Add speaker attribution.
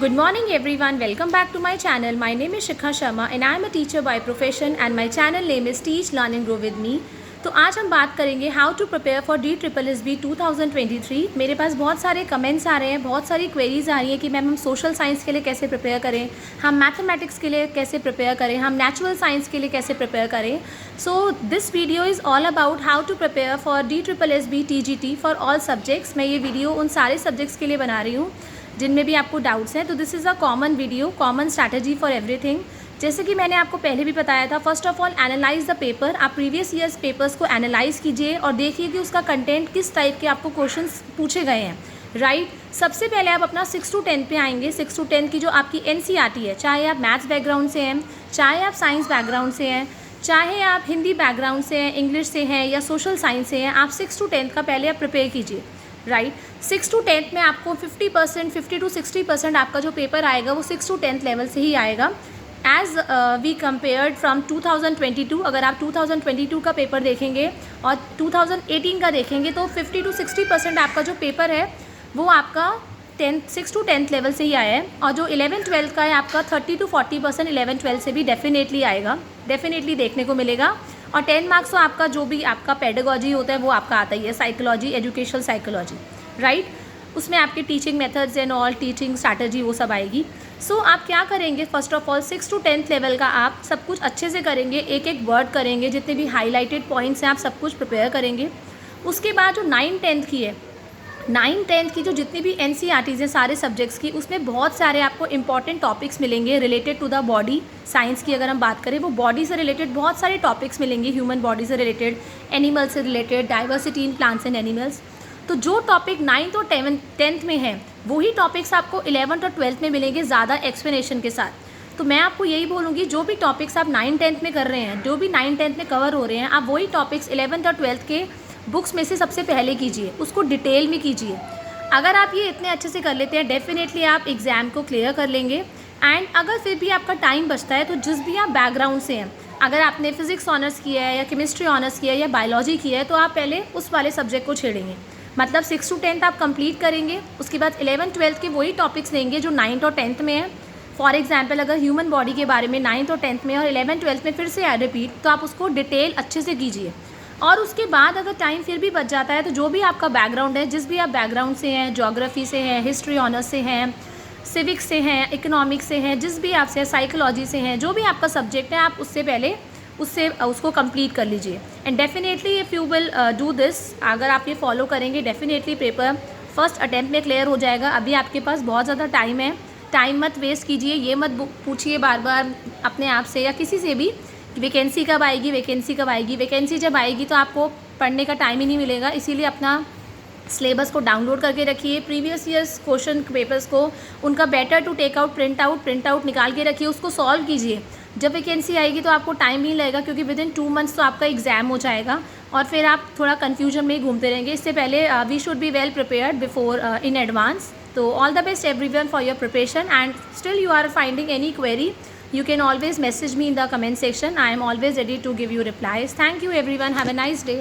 Speaker 1: Good morning everyone, welcome back to my channel. My name is Shikha Sharma and I am a teacher by profession and my channel name is Teach Learn and Grow with me. तो आज हम बात करेंगे how to prepare for DSSB 2023। मेरे पास बहुत सारे comments आ रहे हैं, बहुत सारी क्वेरीज आ रही हैं कि मैम हम सोशल साइंस के लिए कैसे प्रिपेयर करें, हम मैथमेटिक्स के लिए कैसे प्रिपेयर करें, हम नेचुरल साइंस के लिए कैसे प्रिपेयर करें। So this video is all about how to prepare for DSSB TGT for all subjects. मैं ये वीडियो उन सारे सब्जेक्ट्स के लिए बना रही हूँ जिनमें भी आपको डाउट्स हैं। तो this is a common video, common strategy for everything. जैसे कि मैंने आपको पहले भी बताया था, first of all analyse the paper. आप प्रीवियस ईयर्स पेपर्स को एनालाइज कीजिए और देखिए कि उसका कंटेंट किस टाइप के आपको क्वेश्चंस पूछे गए हैं, राइट। सबसे पहले आप अपना 6 to 10 पे आएंगे। 6 to 10 की जो आपकी NCERT है, चाहे आप मैथ्स बैकग्राउंड से हैं, चाहे आप साइंस बैकग्राउंड से हैं, चाहे आप हिंदी बैकग्राउंड से हैं, इंग्लिश से हैं या सोशल साइंस से हैं, आप 6 to 10 का पहले आप प्रिपेयर कीजिए, राइट। 6 to 10 में आपको 50% 50 to 60% आपका जो पेपर आएगा वो 6 to 10 लेवल से ही आएगा एज़ वी कम्पेयर्ड फ्रॉम 2022। अगर आप 2022 का पेपर देखेंगे और 2018 का देखेंगे तो 50 to 60% आपका जो पेपर है वो आपका 6 to 10 लेवल से ही आया है। और जो 11-12 का है आपका 30 to 40% 11-12 से भी डेफिनेटली आएगा, डेफिनेटली देखने को मिलेगा। और 10 मार्क्स तो आपका जो भी आपका पेडागॉजी होता है वो आपका आता ही है, साइकोलॉजी, एजुकेशनल साइकोलॉजी, राइट। उसमें आपके teaching methods and all, teaching strategy वो सब आएगी। सो आप क्या करेंगे, first of all 6 to 10 level का आप सब कुछ अच्छे से करेंगे, एक एक वर्ड करेंगे, जितने भी हाईलाइटेड पॉइंट्स हैं आप सब कुछ प्रिपेयर करेंगे। उसके बाद जो 9-10 की है, 9-10 की जो जितनी भी NCERTs हैं सारे सब्जेक्ट्स की, उसमें बहुत सारे आपको इंपॉर्टेंट टॉपिक्स मिलेंगे related to the body. Science की अगर हम बात करें, वो बॉडी से रिलेटेड बहुत सारे टॉपिक्स मिलेंगे, ह्यूमन बॉडी से रिलेटेड, एनिमल से related, diversity in plants and animals. तो जो टॉपिक 9th और 10th में है वही टॉपिक्स आपको 11th और 12th में मिलेंगे ज़्यादा एक्सप्लेनेशन के साथ। तो मैं आपको यही बोलूँगी, जो भी टॉपिक्स आप 9-10 में कर रहे हैं, जो भी 9-10 में कवर हो रहे हैं, आप वही टॉपिक्स 11th और 12th के बुक्स में से सबसे पहले कीजिए, उसको डिटेल में कीजिए। अगर आप ये इतने अच्छे से कर लेते हैं, डेफिनेटली आप एग्ज़ाम को क्लियर कर लेंगे। एंड अगर फिर भी आपका टाइम बचता है तो जिस भी आप बैकग्राउंड से हैं, अगर आपने फिजिक्स ऑनर्स किया है या केमिस्ट्री ऑनर्स किया है या बायोलॉजी किया है, तो आप पहले उस वाले सब्जेक्ट को छेड़ेंगे। मतलब 6 to 10 आप कंप्लीट करेंगे, उसके बाद 11-12 के वही टॉपिक्स लेंगे जो 9th और 10th में है। फॉर एग्जाम्पल अगर ह्यूमन बॉडी के बारे में 9th और 10th में और 11-12 में फिर से रिपीट, तो आप उसको डिटेल अच्छे से कीजिए। और उसके बाद अगर टाइम फिर भी बच जाता है तो जो भी आपका बैकग्राउंड है, जिस भी आप बैकग्राउंड से हैं, ज्योग्राफी से हैं, हिस्ट्री ऑनर्स से हैं, सिविक्स से हैं, इकोनॉमिक्स से हैं, जिस भी आपसे साइकोलॉजी से हैं, जो भी आपका सब्जेक्ट है, आप उससे पहले उसको कंप्लीट कर लीजिए। And definitely if you will do this, अगर आप ये फॉलो करेंगे, डेफिनेटली पेपर फर्स्ट अटैम्प्ट में क्लियर हो जाएगा। अभी आपके पास बहुत ज़्यादा टाइम है, टाइम मत वेस्ट कीजिए। ये मत पूछिए बार बार अपने आप से या किसी से भी वैकेंसी कब आएगी, वैकेंसी कब आएगी। वैकेंसी जब आएगी तो आपको पढ़ने का टाइम ही नहीं मिलेगा। इसीलिए अपना सिलेबस को डाउनलोड करके रखिए, प्रीवियस ईयर्स क्वेश्चन पेपर्स को, उनका better to take out print out निकाल के रखिए, उसको सॉल्व कीजिए। जब वैकेंसी आएगी तो आपको टाइम नहीं लगेगा, क्योंकि विदिन 2 months तो आपका एग्जाम हो जाएगा और फिर आप थोड़ा कन्फ्यूजन में ही घूमते रहेंगे। इससे पहले we should be well prepared before in advance. तो all the best everyone for your preparation. And still you are finding any query, you can always message me in the comment section. I am always ready to give you replies. Thank you everyone. Have a nice day.